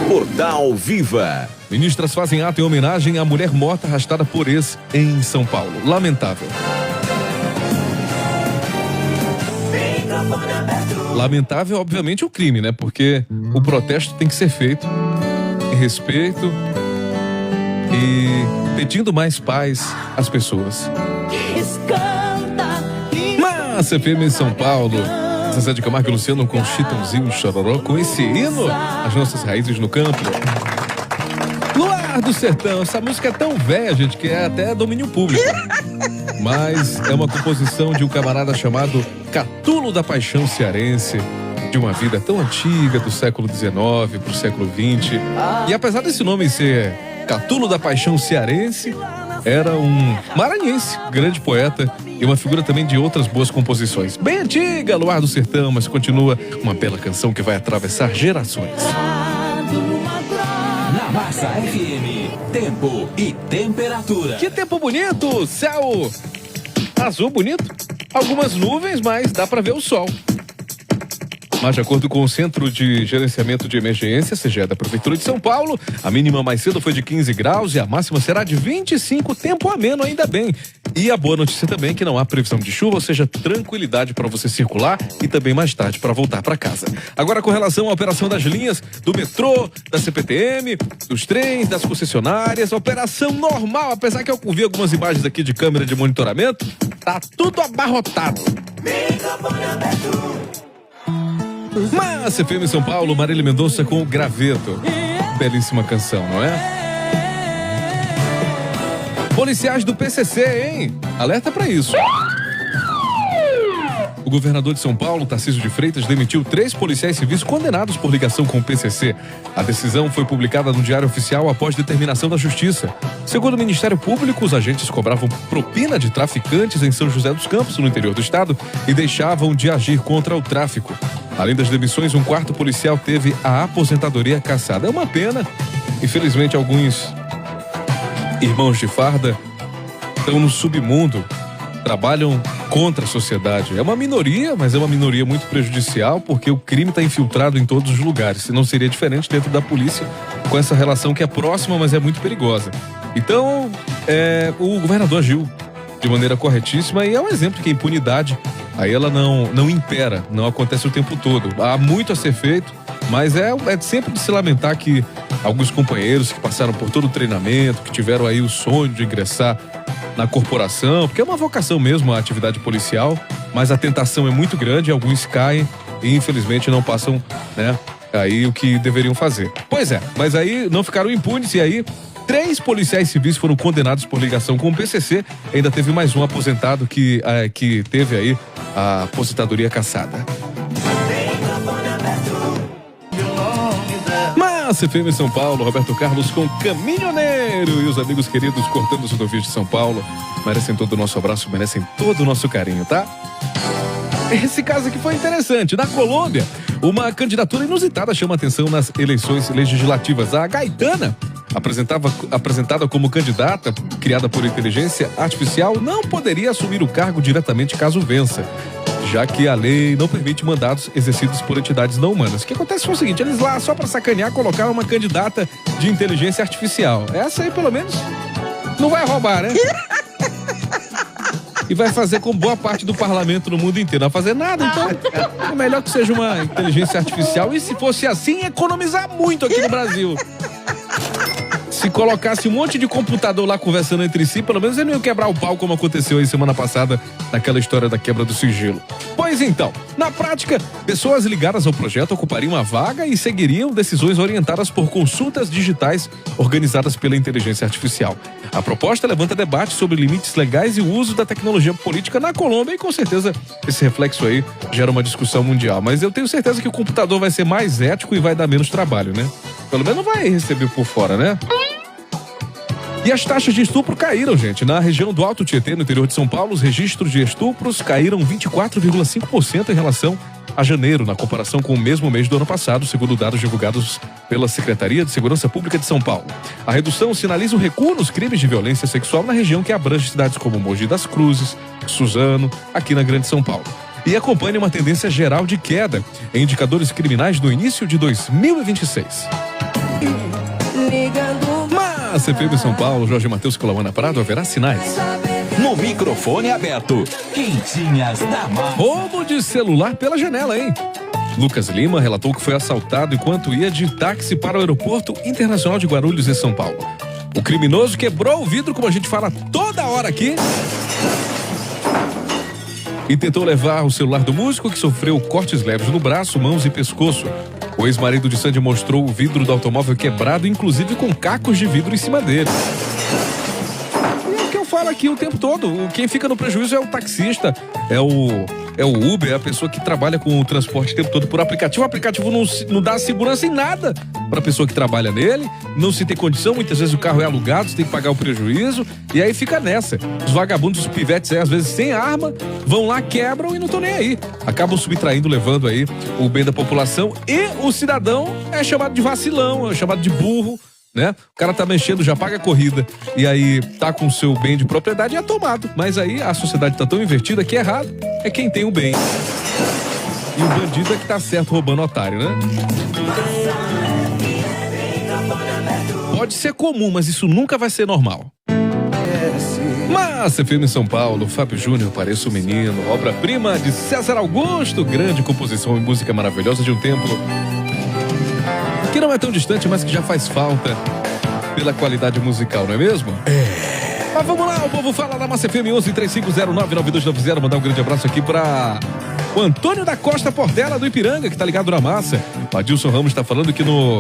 Portal Viva. Ministras fazem ato em homenagem à mulher morta arrastada por ex em São Paulo. Lamentável. Lamentável, obviamente, o crime, né? Porque o protesto tem que ser feito em respeito e pedindo mais paz às pessoas. Massa FM em São Paulo. Zezé de Camargo e Luciano com Chitãozinho Chororó, com esse hino, as nossas raízes no campo. Luar do Sertão, essa música é tão velha, gente, que é até domínio público. Mas é uma composição de um camarada chamado Catulo da Paixão Cearense, de uma vida tão antiga, do século XIX pro século XX. E apesar desse nome ser Catulo da Paixão Cearense, era um maranhense, grande poeta e uma figura também de outras boas composições. Bem antiga, Luar do Sertão, mas continua uma bela canção que vai atravessar gerações. Na Massa FM, tempo e temperatura. Que tempo bonito, céu azul bonito, algumas nuvens, mas dá pra ver o sol. Mas de acordo com o Centro de Gerenciamento de Emergência, CGE da Prefeitura de São Paulo, a mínima mais cedo foi de 15 graus e a máxima será de 25, tempo ameno, ainda bem. E a boa notícia também é que não há previsão de chuva, ou seja, tranquilidade para você circular e também mais tarde para voltar para casa. Agora, com relação à operação das linhas do metrô, da CPTM, dos trens, das concessionárias, operação normal, apesar que eu vi algumas imagens aqui de câmera de monitoramento, tá tudo abarrotado. Mas FM em São Paulo, Marília Mendonça com o Graveto. Belíssima canção, não é? Policiais do PCC, hein? Alerta pra isso. o governador de São Paulo, Tarcísio de Freitas, demitiu 3 policiais civis condenados por ligação com o PCC. A decisão foi publicada no Diário Oficial após determinação da Justiça. Segundo o Ministério Público, os agentes cobravam propina de traficantes em São José dos Campos, no interior do estado, e deixavam de agir contra o tráfico. Além das demissões, um 4º policial teve a aposentadoria cassada. É uma pena. Infelizmente, alguns irmãos de farda estão no submundo, trabalham contra a sociedade. É uma minoria, mas é uma minoria muito prejudicial, porque o crime está infiltrado em todos os lugares. Se não seria diferente dentro da polícia, com essa relação que é próxima, mas é muito perigosa. Então, o governador agiu de maneira corretíssima e é um exemplo de que a impunidade, aí ela não impera, não acontece o tempo todo. Há muito a ser feito, mas é sempre de se lamentar que alguns companheiros que passaram por todo o treinamento, que tiveram aí o sonho de ingressar na corporação, porque é uma vocação mesmo a atividade policial, mas a tentação é muito grande, alguns caem e infelizmente não passam, né, aí o que deveriam fazer. Pois é, mas aí não ficaram impunes e aí 3 policiais civis foram condenados por ligação com o PCC, ainda teve mais um aposentado que teve aí a aposentadoria cassada. Massa FM São Paulo, Roberto Carlos com Caminhoneiro e os amigos queridos cortando os rodovias de São Paulo merecem todo o nosso abraço, merecem todo o nosso carinho, tá? Esse caso aqui foi interessante. Na Colômbia, uma candidatura inusitada chama atenção nas eleições legislativas. A Gaetana, apresentada como candidata, criada por inteligência artificial, não poderia assumir o cargo diretamente caso vença, já que a lei não permite mandatos exercidos por entidades não humanas. O que acontece foi o seguinte, eles lá, só pra sacanear, colocaram uma candidata de inteligência artificial. Essa aí, pelo menos, não vai roubar, né? E vai fazer com boa parte do parlamento no mundo inteiro. Não vai fazer nada, então é melhor que seja uma inteligência artificial. E se fosse assim, economizar muito aqui no Brasil. Se colocasse um monte de computador lá conversando entre si, pelo menos eles não iam quebrar o pau como aconteceu aí semana passada naquela história da quebra do sigilo. Pois então, na prática, pessoas ligadas ao projeto ocupariam a vaga e seguiriam decisões orientadas por consultas digitais organizadas pela inteligência artificial. A proposta levanta debate sobre limites legais e o uso da tecnologia política na Colômbia e com certeza esse reflexo aí gera uma discussão mundial. Mas eu tenho certeza que o computador vai ser mais ético e vai dar menos trabalho, né? Pelo menos não vai receber por fora, né? E as taxas de estupro caíram, gente. Na região do Alto Tietê, no interior de São Paulo, os registros de estupros caíram 24,5% em relação a janeiro, na comparação com o mesmo mês do ano passado, segundo dados divulgados pela Secretaria de Segurança Pública de São Paulo. A redução sinaliza o recuo nos crimes de violência sexual na região que abrange cidades como Mogi das Cruzes, Suzano, aqui na Grande São Paulo. E acompanha uma tendência geral de queda em indicadores criminais no início de 2026. Mas CPM São Paulo, Jorge Matheus Colawana Prado, haverá sinais. No microfone aberto, Quentinhas da Massa. Roubo de celular pela janela, hein? Lucas Lima relatou que foi assaltado enquanto ia de táxi para o Aeroporto Internacional de Guarulhos, em São Paulo. O criminoso quebrou o vidro, como a gente fala toda hora aqui, e tentou levar o celular do músico, que sofreu cortes leves no braço, mãos e pescoço. O ex-marido de Sandy mostrou o vidro do automóvel quebrado, inclusive com cacos de vidro em cima dele. E é o que eu falo aqui o tempo todo. Quem fica no prejuízo é o taxista, é o Uber, é a pessoa que trabalha com o transporte o tempo todo por aplicativo. O aplicativo não dá segurança em nada para a pessoa que trabalha nele, não se tem condição, muitas vezes o carro é alugado, você tem que pagar o prejuízo, e aí fica nessa. Os vagabundos, os pivetes aí, às vezes sem arma, vão lá, quebram e não estão nem aí. Acabam subtraindo, levando aí o bem da população, e o cidadão é chamado de vacilão, é chamado de burro, né? O cara tá mexendo, já paga a corrida, e aí tá com o seu bem de propriedade e é tomado. Mas aí a sociedade tá tão invertida que errado é quem tem o bem. E o bandido é que tá certo roubando otário, né? Pode ser comum, mas isso nunca vai ser normal. Mas FM São Paulo, Fábio Júnior, Pareço Menino, obra-prima de César Augusto, grande composição e música maravilhosa de um tempo que não é tão distante, mas que já faz falta pela qualidade musical, não é mesmo? É. Mas vamos lá, o povo fala da Massa FM 1135099290, mandar um grande abraço aqui pra o Antônio da Costa Portela, do Ipiranga, que tá ligado na Massa. O Adilson Ramos tá falando que no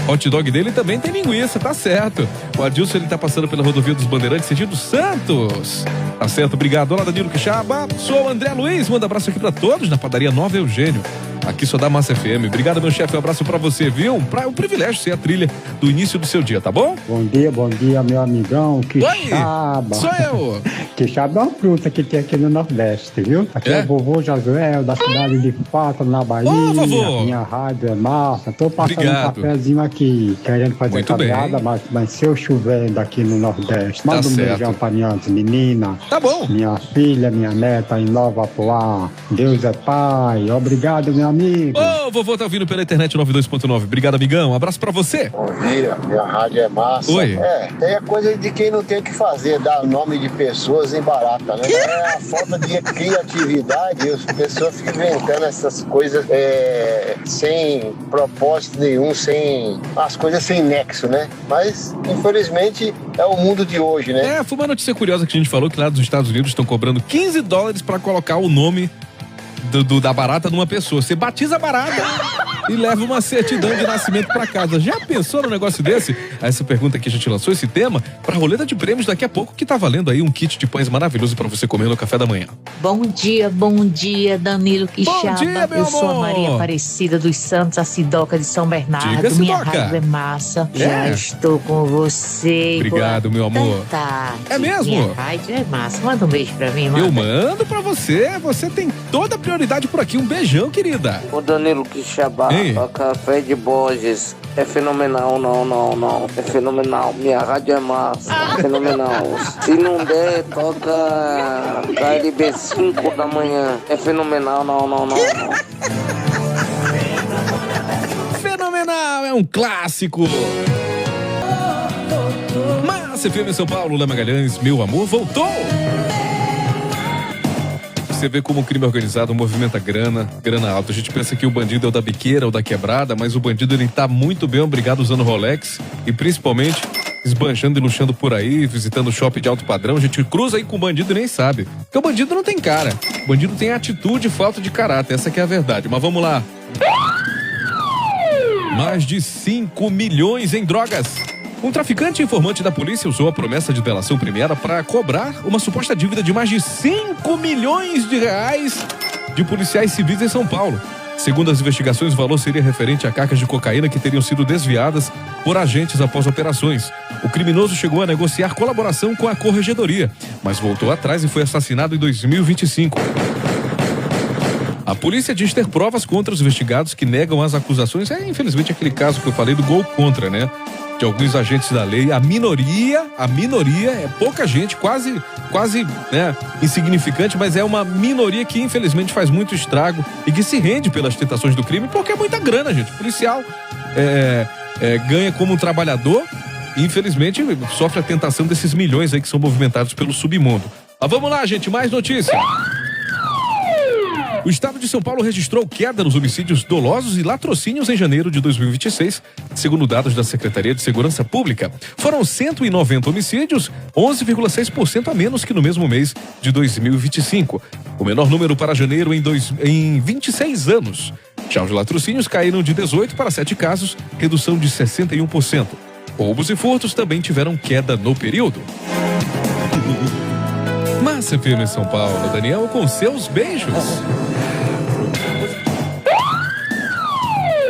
hot dog dele também tem linguiça, tá certo. O Adilson, ele tá passando pela rodovia dos Bandeirantes, sentido Santos. Tá certo, obrigado. Olá, Danilo Quixaba. Sou o André Luiz, manda abraço aqui pra todos na padaria Nova Eugênio. Aqui só dá Massa FM. Obrigado, meu chefe. Um abraço pra você, viu? É um privilégio ser a trilha do início do seu dia, tá bom? Bom dia, meu amigão Quixaba. Sou eu. Quixaba é uma fruta que tem aqui no Nordeste, viu? Aqui é o vovô Josué, da cidade de Pato, na Bahia. Ô, vovô. Minha rádio é massa. Tô passando Obrigado. um cafezinho aqui, querendo fazer Muito bem. caminhada, mas se eu chovendo aqui no Nordeste. Manda um beijão pra minha menina. Tá bom. Minha filha, minha neta em Nova Poá. Deus é pai. Obrigado, meu amigo. Ô, vovô tá ouvindo pela internet 92.9. Obrigado, amigão. Um abraço pra você. Bom dia, minha rádio é massa. Oi. É coisa de quem não tem o que fazer, dar nome de pessoas em barata, né? É a falta de criatividade, as pessoas ficam inventando essas coisas sem propósito nenhum, as coisas sem nexo, né? Mas, infelizmente, é o mundo de hoje, né? Foi uma notícia curiosa que a gente falou que lá dos Estados Unidos estão cobrando $15 pra colocar o nome da barata numa pessoa. Você batiza a barata e leva uma certidão de nascimento pra casa. Já pensou no negócio desse? Essa pergunta aqui, a gente lançou esse tema pra roleta de prêmios daqui a pouco, que tá valendo aí um kit de pães maravilhoso pra você comer no café da manhã. Bom dia, Danilo Quixaba. Bom dia, meu Eu sou a amor. Maria Aparecida dos Santos, a Sidoca de São Bernardo. Diga, Minha Sidoca. rádio é massa. Já estou com você. Obrigado, meu amor. É mesmo? Minha rádio é massa. Manda um beijo pra mim, manda. Eu mando pra você. Você tem toda a prioridade por aqui. Um beijão, querida. O Danilo Quixaba, o café de Borges é fenomenal, não. É fenomenal. Minha rádio é massa. Fenomenal. Se não der, toca KLB 5 da manhã. É fenomenal, não. Fenomenal, é um clássico. Massa FM São Paulo, Léo Magalhães, meu amor, voltou. Você vê como o crime organizado movimenta grana alta. A gente pensa que o bandido é o da biqueira, o da quebrada, mas o bandido ele tá muito bem obrigado usando Rolex e principalmente esbanjando e luxando por aí, visitando shopping de alto padrão. A gente cruza aí com o bandido e nem sabe. Porque o bandido não tem cara. O bandido tem atitude e falta de caráter. Essa que é a verdade. Mas vamos lá. Mais de 5 milhões em drogas. Um traficante informante da polícia usou a promessa de delação premiada para cobrar uma suposta dívida de mais de 5 milhões de reais de policiais civis em São Paulo. Segundo as investigações, o valor seria referente a cargas de cocaína que teriam sido desviadas por agentes após operações. O criminoso chegou a negociar colaboração com a corregedoria, mas voltou atrás e foi assassinado em 2025. A polícia diz ter provas contra os investigados que negam as acusações. Infelizmente, aquele caso que eu falei do gol contra, né? De alguns agentes da lei. A minoria é pouca gente, quase, né, insignificante, mas é uma minoria que infelizmente faz muito estrago e que se rende pelas tentações do crime, porque é muita grana, gente. O policial ganha como um trabalhador e infelizmente sofre a tentação desses milhões aí que são movimentados pelo submundo. Mas vamos lá, gente, mais notícia. O estado de São Paulo registrou queda nos homicídios dolosos e latrocínios em janeiro de 2026, segundo dados da Secretaria de Segurança Pública. Foram 190 homicídios, 11,6% a menos que no mesmo mês de 2025. O menor número para janeiro em 26 anos. Já os latrocínios caíram de 18 para 7 casos, redução de 61%. Roubos e furtos também tiveram queda no período. Massa FM São Paulo, Daniel com seus beijos.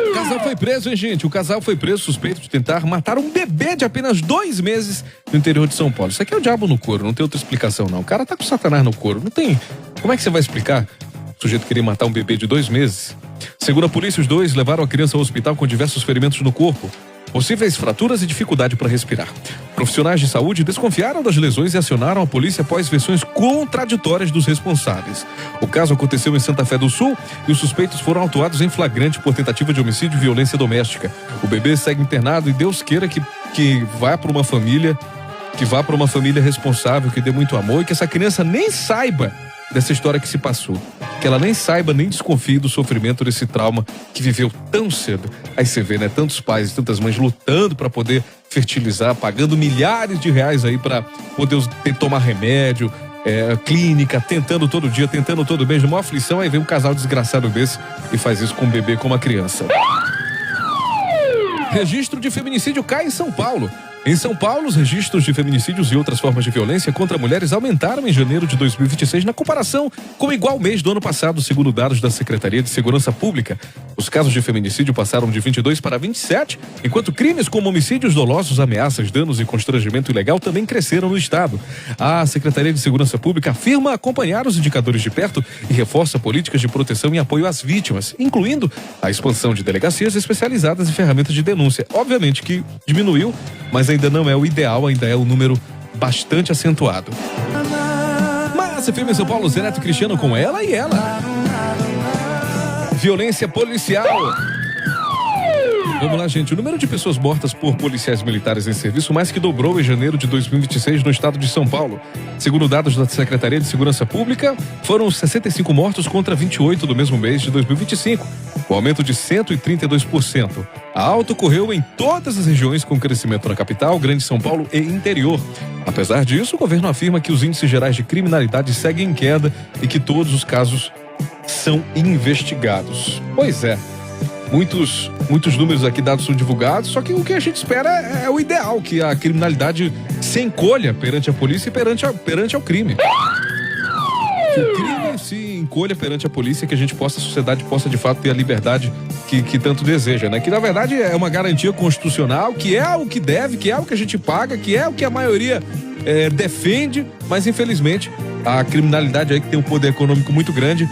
O casal foi preso, hein, gente? O casal foi preso suspeito de tentar matar um bebê de apenas 2 meses no interior de São Paulo. Isso aqui é o diabo no couro, não tem outra explicação, não. O cara tá com Satanás no couro, não tem... Como é que você vai explicar o sujeito querer matar um bebê de 2 meses? Segundo a polícia, os dois levaram a criança ao hospital com diversos ferimentos no corpo, possíveis fraturas e dificuldade para respirar. Profissionais de saúde desconfiaram das lesões e acionaram a polícia após versões contraditórias dos responsáveis. O caso aconteceu em Santa Fé do Sul e os suspeitos foram autuados em flagrante por tentativa de homicídio e violência doméstica. O bebê segue internado e Deus queira que vá para uma família responsável, que dê muito amor e que essa criança nem saiba dessa história que se passou. Que ela nem saiba, nem desconfie do sofrimento desse trauma que viveu tão cedo. Aí você vê, né? Tantos pais e tantas mães lutando para poder fertilizar, pagando milhares de reais aí para poder tomar remédio, clínica, tentando todo dia, tentando todo mês, de uma aflição. Aí vem um casal desgraçado desse e faz isso com um bebê, com uma criança. Registro de feminicídio cai em São Paulo. Em São Paulo, os registros de feminicídios e outras formas de violência contra mulheres aumentaram em janeiro de 2026 na comparação com o igual mês do ano passado, segundo dados da Secretaria de Segurança Pública. Os casos de feminicídio passaram de 22 para 27, enquanto crimes como homicídios dolosos, ameaças, danos e constrangimento ilegal também cresceram no estado. A Secretaria de Segurança Pública afirma acompanhar os indicadores de perto e reforça políticas de proteção e apoio às vítimas, incluindo a expansão de delegacias especializadas e ferramentas de denúncia. Obviamente que diminuiu, mas ainda não é o ideal, ainda é o número bastante acentuado. Mas FM em São Paulo, Zé Neto Cristiano com ela e ela. Violência policial. Vamos lá, gente. O número de pessoas mortas por policiais militares em serviço mais que dobrou em janeiro de 2026 no estado de São Paulo. Segundo dados da Secretaria de Segurança Pública, foram 65 mortos contra 28 do mesmo mês de 2025, com aumento de 132%. A alta ocorreu em todas as regiões, com crescimento na capital, Grande São Paulo e interior. Apesar disso, o governo afirma que os índices gerais de criminalidade seguem em queda e que todos os casos são investigados. Pois é. Muitos números aqui dados são divulgados, só que o que a gente espera é o ideal, que a criminalidade se encolha perante a polícia e perante ao crime. Que o crime se encolha perante a polícia, que a sociedade possa de fato ter a liberdade que tanto deseja, né? Que na verdade é uma garantia constitucional, que é o que deve, que é o que a gente paga, que é o que a maioria defende, mas infelizmente a criminalidade aí que tem um poder econômico muito grande,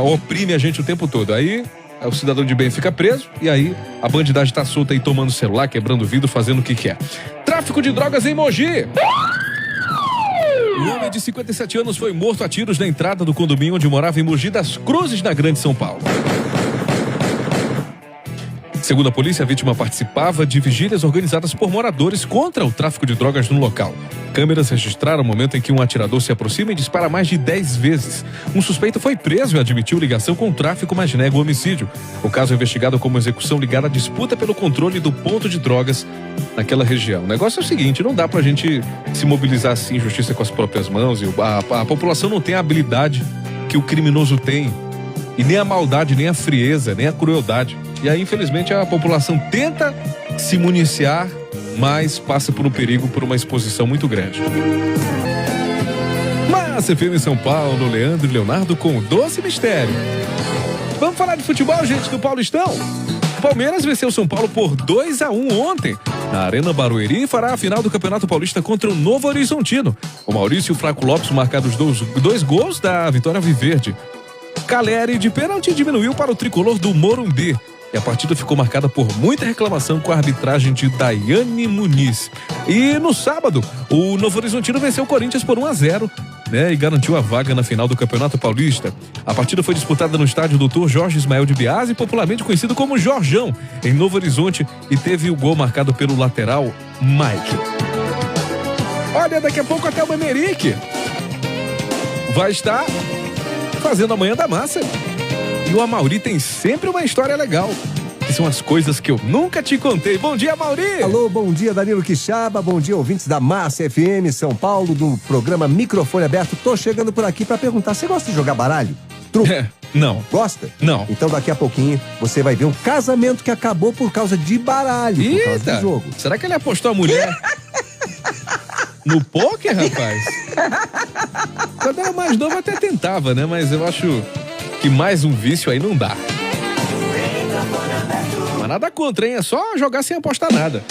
oprime a gente o tempo todo. Aí o cidadão de bem fica preso e aí a bandidagem tá solta aí tomando celular, quebrando vidro, fazendo o que quer. Tráfico de drogas em Mogi. Um homem de 57 anos foi morto a tiros na entrada do condomínio onde morava em Mogi das Cruzes, na Grande São Paulo. Segundo a polícia, a vítima participava de vigílias organizadas por moradores contra o tráfico de drogas no local. Câmeras registraram o momento em que um atirador se aproxima e dispara mais de 10 vezes. Um suspeito foi preso e admitiu ligação com o tráfico, mas nega o homicídio. O caso é investigado como execução ligada à disputa pelo controle do ponto de drogas naquela região. O negócio é o seguinte, não dá pra gente se mobilizar assim, justiça com as próprias mãos. A população não tem a habilidade que o criminoso tem. E nem a maldade, nem a frieza, nem a crueldade. E aí, infelizmente, a população tenta se municiar, mas passa por um perigo, por uma exposição muito grande. Mas FM em São Paulo, Leandro e Leonardo com o Doce Mistério. Vamos falar de futebol, gente, do Paulistão? O Palmeiras venceu o São Paulo por 2-1 ontem, na Arena Barueri, e fará a final do Campeonato Paulista contra o Novo Horizontino. O Maurício e o Flaco Lopes marcaram os dois gols da vitória alviverde. Caleri de pênalti diminuiu para o tricolor do Morumbi. E a partida ficou marcada por muita reclamação com a arbitragem de Daiane Muniz. E no sábado, o Novo Horizontino venceu o Corinthians por 1-0, né, e garantiu a vaga na final do Campeonato Paulista. A partida foi disputada no estádio Dr. Jorge Ismael de Biasi, popularmente conhecido como Jorjão, em Novo Horizonte, e teve o gol marcado pelo lateral Mike. Olha, daqui a pouco até o Memerique vai estar fazendo a Manhã da Massa. E o Amauri tem sempre uma história legal, que são as coisas que eu nunca te contei. Bom dia, Amauri! Alô, bom dia, Danilo Quixaba, bom dia, ouvintes da Massa FM São Paulo, do programa Microfone Aberto. Tô chegando por aqui pra perguntar, você gosta de jogar baralho? Truco? Não. Gosta? Não. Então daqui a pouquinho você vai ver um casamento que acabou por causa de baralho, por causa do jogo. Será que ele apostou a mulher no pôquer, rapaz? Quando era mais novo até tentava, né? Mas eu acho que mais um vício aí não dá. Mas nada contra, hein? É só jogar sem apostar nada.